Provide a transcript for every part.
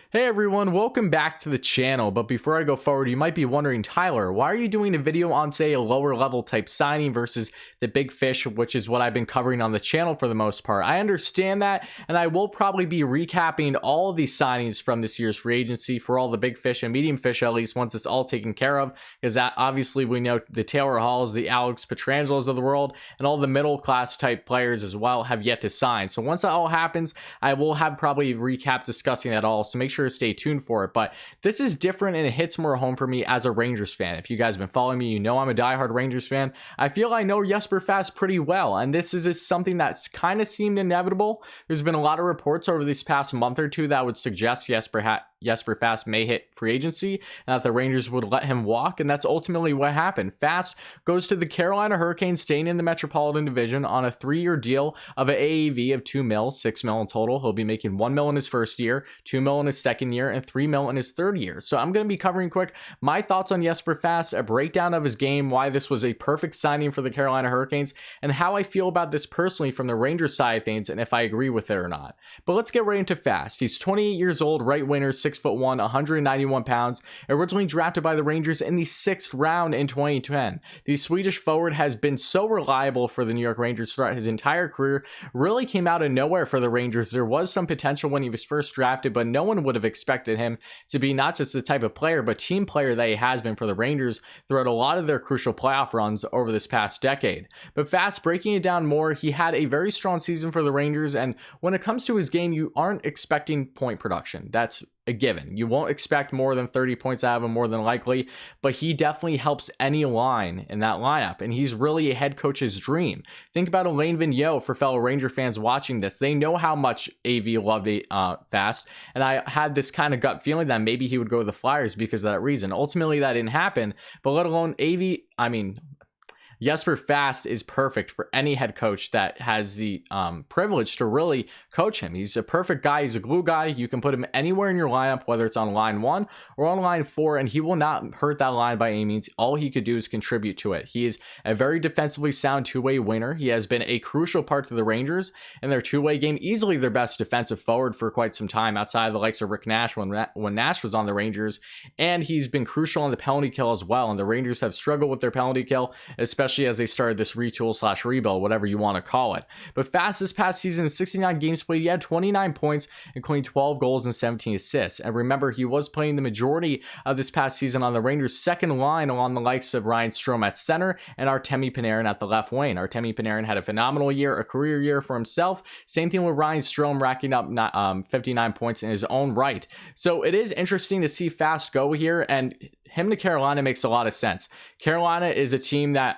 Hey everyone, welcome back to the channel. But before I go forward, you might be wondering, Tyler, why are you doing a video on, say, a lower level type signing versus the big fish, which is what I've been covering on the channel for the most part? I understand that, and I will probably be recapping all of these signings from this year's free agency for all the big fish and medium fish, at least once it's all taken care of, because that obviously we know the Taylor Halls, the Alex Petrangelos of the world, and all the middle class type players as well have yet to sign. So once that all happens, I will have probably a recap discussing that all, so make sure to stay tuned for it. But this is different and it hits more home for me as a Rangers fan. If you guys have been following me, you know I'm a diehard Rangers fan. I feel I know Jesper Fast pretty well, and this is something that's kind of seemed inevitable. There's been a lot of reports over this past month or two that would suggest Jesper Fast may hit free agency and that the Rangers would let him walk, and that's ultimately what happened. Fast goes to the Carolina Hurricanes, staying in the Metropolitan Division on a 3-year deal of an AAV of $2 million, $6 million in total. He'll be making $1 million in his first year, $2 million in his second year, and $3 million in his third year. So I'm going to be covering quick my thoughts on Jesper Fast, a breakdown of his game, why this was a perfect signing for the Carolina Hurricanes, and how I feel about this personally from the Rangers side of things, and if I agree with it or not. But let's get right into Fast. He's 28 years old, right winger, 6'1", 191 pounds, originally drafted by the Rangers in the 6th round in 2010. The Swedish forward has been so reliable for the New York Rangers throughout his entire career, really came out of nowhere for the Rangers. There was some potential when he was first drafted, but no one would have expected him to be not just the type of player, but team player that he has been for the Rangers throughout a lot of their crucial playoff runs over this past decade. But Fast, breaking it down more, he had a very strong season for the Rangers, and when it comes to his game, you aren't expecting point production. That's a given. You won't expect more than 30 points out of him, more than likely, but he definitely helps any line in that lineup, and he's really a head coach's dream. Think about Alain Vigneault for fellow Ranger fans watching this. They know how much AV loved Fast, and I had this kind of gut feeling that maybe he would go to the Flyers because of that reason. Ultimately, that didn't happen, but let alone Jesper Fast is perfect for any head coach that has the privilege to really coach him. He's a perfect guy. He's a glue guy. You can put him anywhere in your lineup, whether it's on line 1 or on line 4, and he will not hurt that line by any means. All he could do is contribute to it. He is a very defensively sound two-way winner. He has been a crucial part to the Rangers in their two-way game, easily their best defensive forward for quite some time, outside of the likes of Rick Nash when Nash was on the Rangers, and he's been crucial on the penalty kill as well, and the Rangers have struggled with their penalty kill, especially as they started this retool/rebuild, whatever you want to call it. But Fast this past season, in 69 games played, he had 29 points, including 12 goals and 17 assists. And remember, he was playing the majority of this past season on the Rangers' second line, along the likes of Ryan Strome at center and Artemi Panarin at the left wing. Artemi Panarin had a phenomenal year, a career year for himself. Same thing with Ryan Strome, racking up 59 points in his own right. So it is interesting to see Fast go here, and him to Carolina makes a lot of sense. Carolina is a team that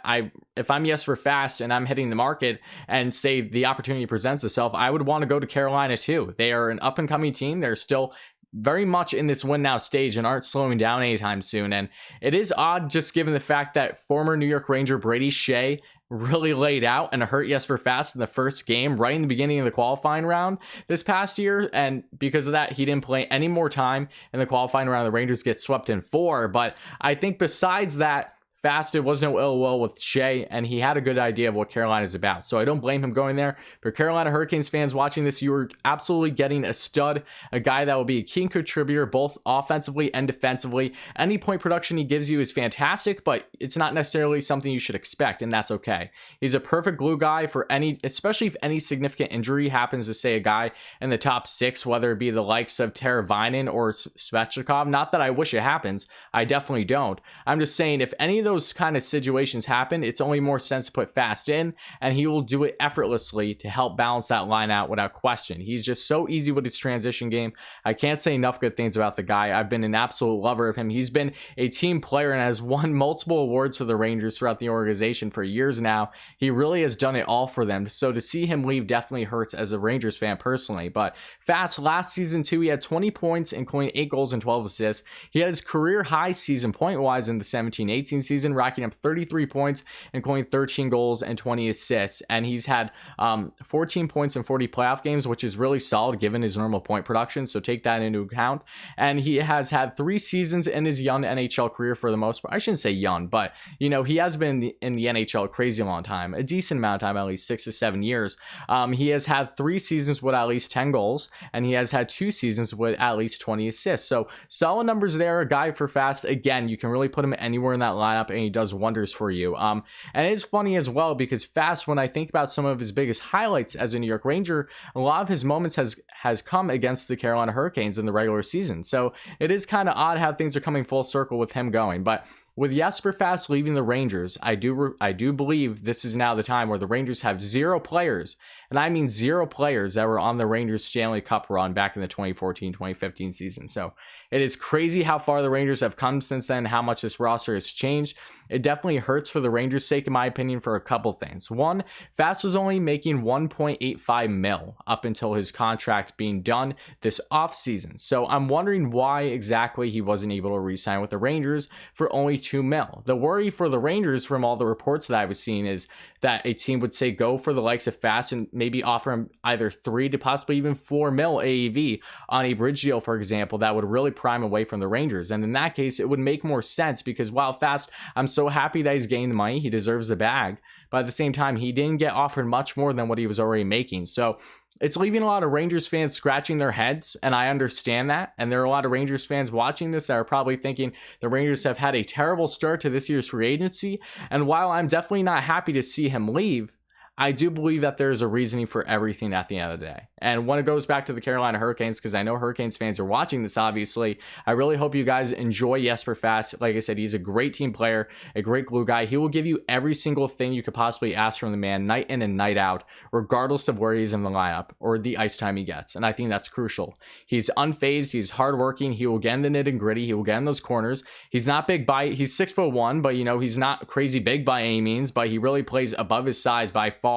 if I'm Jesper Fast and I'm hitting the market and say the opportunity presents itself, I would want to go to Carolina too. They are an up and coming team. They're still very much in this win now stage and aren't slowing down anytime soon. And it is odd, just given the fact that former New York Ranger Brady Shea really laid out and hurt Jesper Fast in the first game right in the beginning of the qualifying round this past year, and because of that he didn't play any more time in the qualifying round. The Rangers get swept in 4, but I think besides that, Fast, it wasn't ill will with Shea, and he had a good idea of what Carolina is about. So I don't blame him going there. For Carolina Hurricanes fans watching this, you are absolutely getting a stud, a guy that will be a key contributor both offensively and defensively. Any point production he gives you is fantastic, but it's not necessarily something you should expect, and that's okay. He's a perfect glue guy for especially if any significant injury happens to, say, a guy in the top 6, whether it be the likes of Teravainen or Svechnikov. Not that I wish it happens. I definitely don't. I'm just saying, if any of those kind of situations happen, it's only more sense to put Fast in, and he will do it effortlessly to help balance that line out without question. He's just so easy with his transition game. I can't say enough good things about the guy. I've been an absolute lover of him. He's been a team player and has won multiple awards for the Rangers throughout the organization for years now. He really has done it all for them. So to see him leave definitely hurts as a Rangers fan personally. But Fast, last season too, he had 20 points, including 8 goals and 12 assists. He had his career high season point-wise in the 17-18 season, racking up 33 points, including 13 goals and 20 assists. And he's had 14 points in 40 playoff games, which is really solid given his normal point production. So take that into account. And he has had 3 seasons in his young NHL career for the most part. I shouldn't say young, but but he has been in the NHL a crazy long time, a decent amount of time, at least 6 to 7 years. He has had 3 seasons with at least 10 goals, and he has had 2 seasons with at least 20 assists. So solid numbers there. A guy for Fast. Again, you can really put him anywhere in that lineup, and he does wonders for you. And it's funny as well because Fast, when I think about some of his biggest highlights as a New York Ranger, a lot of his moments has come against the Carolina Hurricanes in the regular season. So it is kind of odd how things are coming full circle with him going. But with Jesper Fast leaving the Rangers, I do believe this is now the time where the Rangers have 0 players, and I mean 0 players that were on the Rangers Stanley Cup run back in the 2014-2015 season. So it is crazy how far the Rangers have come since then, how much this roster has changed. It definitely hurts for the Rangers' sake, in my opinion, for a couple things. One, Fast was only making $1.85 million up until his contract being done this offseason. So I'm wondering why exactly he wasn't able to re-sign with the Rangers for only $2 million. The worry for the Rangers from all the reports that I was seeing is that a team would say go for the likes of Fast and maybe offer him either 3 to possibly even $4 million AAV on a bridge deal, for example, that would really prime away from the Rangers. And in that case, it would make more sense because while Fast, I'm so happy that he's getting the money, he deserves the bag, but at the same time, he didn't get offered much more than what he was already making. So it's leaving a lot of Rangers fans scratching their heads, and I understand that. And there are a lot of Rangers fans watching this that are probably thinking the Rangers have had a terrible start to this year's free agency. And while I'm definitely not happy to see him leave, I do believe that there's a reasoning for everything at the end of the day. And when it goes back to the Carolina Hurricanes, because I know Hurricanes fans are watching this, obviously, I really hope you guys enjoy Jesper Fast. Like I said, he's a great team player, a great glue guy. He will give you every single thing you could possibly ask from the man, night in and night out, regardless of where he's in the lineup or the ice time he gets. And I think that's crucial. He's unfazed. He's hardworking. He will get in the nitty and gritty. He will get in those corners. He's not big by, he's 6'1", but he's not crazy big by any means, but he really plays above his size by far.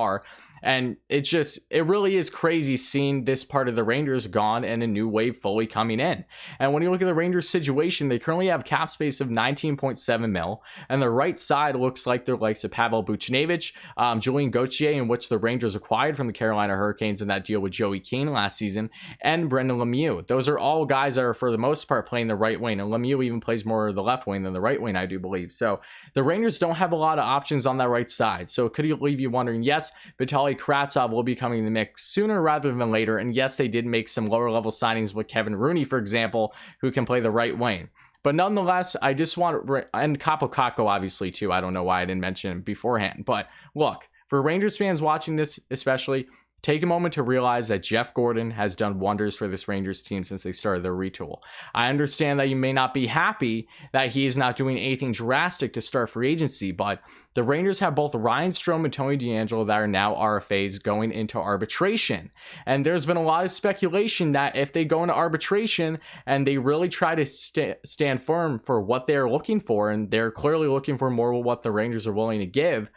And it really is crazy seeing this part of the Rangers gone and a new wave fully coming in. And when you look at the Rangers situation, they currently have cap space of $19.7 million, and the right side looks like their likes of Pavel Buchnevich, Julien Gauthier, in which the Rangers acquired from the Carolina Hurricanes in that deal with Joey Keane last season, and Brendan Lemieux. Those are all guys that are, for the most part, playing the right wing, and Lemieux even plays more of the left wing than the right wing, I do believe. So the Rangers don't have a lot of options on that right side. So it could leave you wondering, yes, Vitaly Kravtsov will be coming in the mix sooner rather than later. And yes, they did make some lower level signings with Kevin Rooney, for example, who can play the right wing. But nonetheless, I just want, and Kaapo Kakko obviously too. I don't know why I didn't mention him beforehand. But look, for Rangers fans watching this especially, take a moment to realize that Jeff Gordon has done wonders for this Rangers team since they started their retool. I understand that you may not be happy that he is not doing anything drastic to start free agency, but the Rangers have both Ryan Strome and Tony DeAngelo that are now RFAs going into arbitration. And there's been a lot of speculation that if they go into arbitration and they really try to stand firm for what they're looking for, and they're clearly looking for more of what the Rangers are willing to give,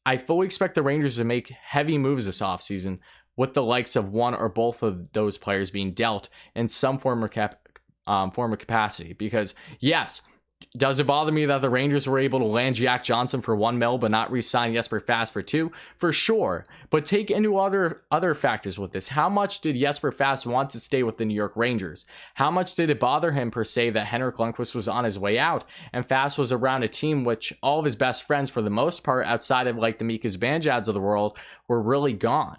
I fully expect the Rangers to make heavy moves this offseason with the likes of one or both of those players being dealt in some form of capacity. Because yes, does it bother me that the Rangers were able to land Jack Johnson for $1 million but not re-sign Jesper Fast for $2 million? For sure. But take into other factors with this. How much did Jesper Fast want to stay with the New York Rangers? How much did it bother him per se that Henrik Lundqvist was on his way out and Fast was around a team which all of his best friends, for the most part, outside of like the Mika Zibanejads of the world, were really gone?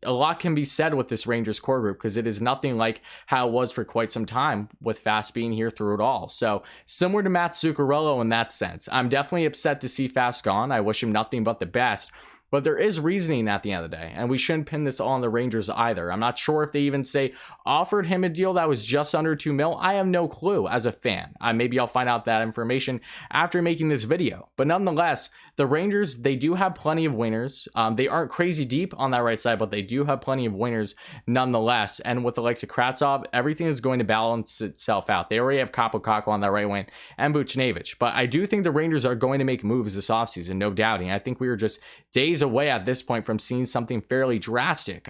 A lot can be said with this Rangers core group because it is nothing like how it was for quite some time with Fast being here through it all. So similar to Matt Zuccarello in that sense. I'm definitely upset to see Fast gone. I wish him nothing but the best. But there is reasoning at the end of the day, and we shouldn't pin this all on the Rangers either. I'm not sure if they even say offered him a deal that was just under $2 million. I have no clue as a fan. Maybe I'll find out that information after making this video. But nonetheless, the Rangers, they do have plenty of winners. They aren't crazy deep on that right side, but they do have plenty of winners nonetheless. And with the likes of Kravtsov, everything is going to balance itself out. They already have Kaapo Kakko on that right wing and Buchnevich. But I do think the Rangers are going to make moves this offseason, no doubting. I think we are just days away at this point from seeing something fairly drastic.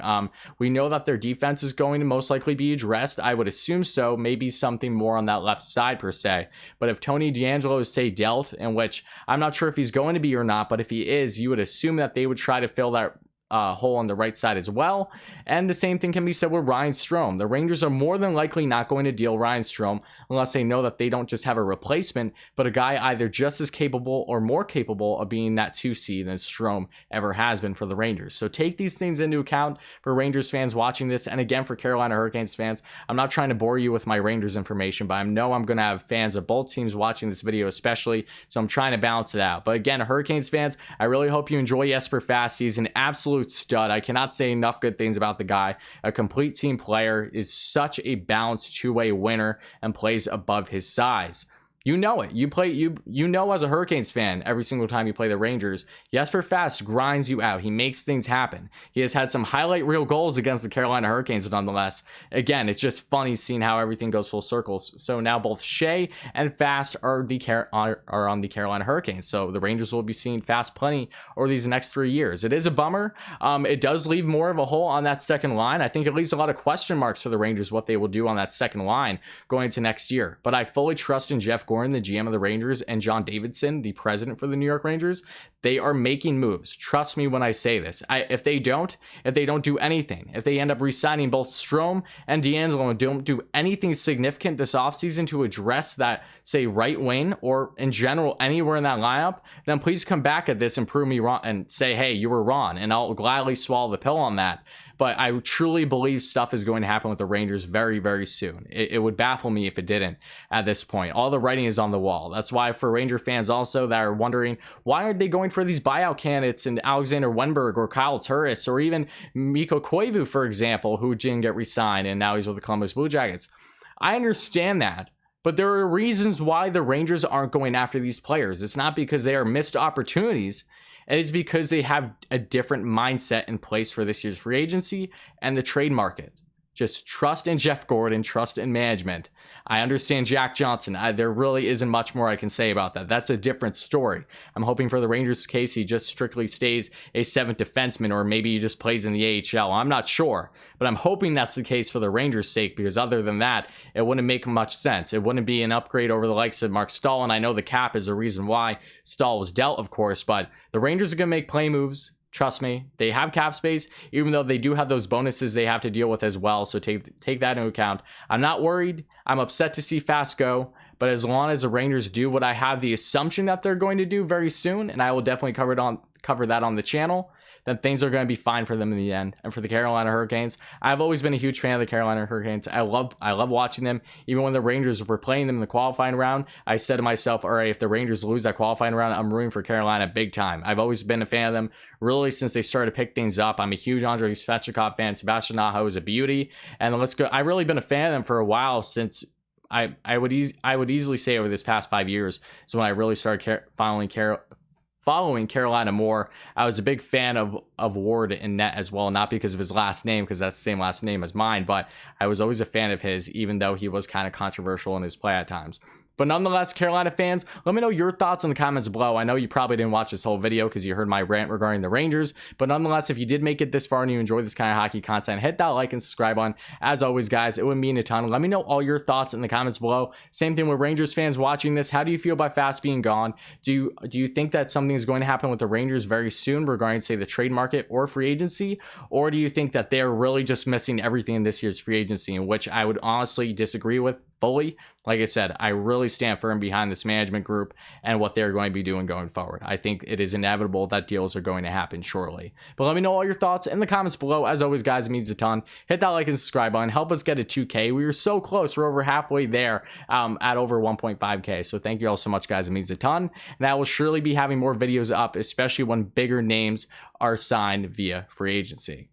We know that their defense is going to most likely be addressed. I would assume so. Maybe something more on that left side per se. But if Tony DeAngelo is, say, dealt, in which I'm not sure if he's going to be or not, but if he is, you would assume that they would try to fill that hole on the right side as well. And the same thing can be said with Ryan Strome. The Rangers are more than likely not going to deal Ryan Strome unless they know that they don't just have a replacement, but a guy either just as capable or more capable of being that 2 seed than Strome ever has been for the Rangers. So take these things into account for Rangers fans watching this. And again, for Carolina Hurricanes fans, I'm not trying to bore you with my Rangers information, but I know I'm going to have fans of both teams watching this video especially, so I'm trying to balance it out. But again, Hurricanes fans, I really hope you enjoy Jesper Fast. He's an absolute stud. I cannot say enough good things about the guy. A complete team player, is such a balanced two-way winner, and plays above his size. You know it. You know as a Hurricanes fan, every single time you play the Rangers, Jesper Fast grinds you out. He makes things happen. He has had some highlight reel goals against the Carolina Hurricanes nonetheless. Again, it's just funny seeing how everything goes full circle. So now both Shea and Fast are on the Carolina Hurricanes. So the Rangers will be seeing Fast plenty over these next 3 years. It is a bummer. It does leave more of a hole on that second line. I think it leaves a lot of question marks for the Rangers what they will do on that second line going into next year. But I fully trust in Jeff Gorton, the GM of the Rangers, and John Davidson, the president for the New York Rangers. They are making moves. Trust me when I say this. If they don't do anything, if they end up re-signing both Strome and DeAngelo and don't do anything significant this offseason to address that, say, right wing or in general anywhere in that lineup, then please come back at this and prove me wrong and say, hey, you were wrong, and I'll gladly swallow the pill on that. But I truly believe stuff is going to happen with the Rangers very, very soon. It would baffle me if it didn't at this point. All the writing is on the wall. That's why for Ranger fans also that are wondering, why aren't they going for these buyout candidates in Alexander Wenberg or Kyle Turris or even Mikko Koivu, for example, who didn't get re-signed and now he's with the Columbus Blue Jackets? I understand that. But there are reasons why the Rangers aren't going after these players. It's not because they are missed opportunities. It is because they have a different mindset in place for this year's free agency and the trade market. Just trust in Jeff Gorton, trust in management. I understand Jack Johnson. There really isn't much more I can say about that. That's a different story. I'm hoping for the Rangers' case he just strictly stays a 7th defenseman, or maybe he just plays in the AHL. I'm not sure, but I'm hoping that's the case for the Rangers' sake, because other than that, it wouldn't make much sense. It wouldn't be an upgrade over the likes of Mark Stahl, and I know the cap is the reason why Stahl was dealt, of course, but the Rangers are going to make play moves. Trust me, they have cap space, even though they do have those bonuses they have to deal with as well. So take that into account. I'm not worried. I'm upset to see Fast go, but as long as the Rangers do what I have the assumption that they're going to do very soon, and I will definitely cover that on the channel, then things are going to be fine for them in the end. And for the Carolina Hurricanes, I've always been a huge fan of the Carolina Hurricanes. I love watching them. Even when the Rangers were playing them in the qualifying round, I said to myself, all right, if the Rangers lose that qualifying round, I'm rooting for Carolina big time. I've always been a fan of them, really, since they started to pick things up. I'm a huge Andrei Svechnikov fan. Sebastian Aho is a beauty. And let's go. I've really been a fan of them for a while, since I would easily say over this past 5 years is when I really started following Carolina more. I was a big fan of Ward in net as well, not because of his last name, because that's the same last name as mine, but I was always a fan of his, even though he was kind of controversial in his play at times. But nonetheless, Carolina fans, let me know your thoughts in the comments below. I know you probably didn't watch this whole video because you heard my rant regarding the Rangers, but nonetheless, if you did make it this far and you enjoy this kind of hockey content, hit that like and subscribe button. As always, guys, it would mean a ton. Let me know all your thoughts in the comments below. Same thing with Rangers fans watching this. How do you feel about Fast being gone? Do you think that something is going to happen with the Rangers very soon regarding, say, the trade market or free agency? Or do you think that they're really just missing everything in this year's free agency, in which I would honestly disagree with fully? Like I said, I really stand firm behind this management group and what they're going to be doing going forward. I think it is inevitable that deals are going to happen shortly. But let me know all your thoughts in the comments below. As always, guys, it means a ton. Hit that like and subscribe button. Help us get to 2K. We were so close. We're over halfway there at over 1.5K. So thank you all so much, guys. It means a ton. And I will surely be having more videos up, especially when bigger names are signed via free agency.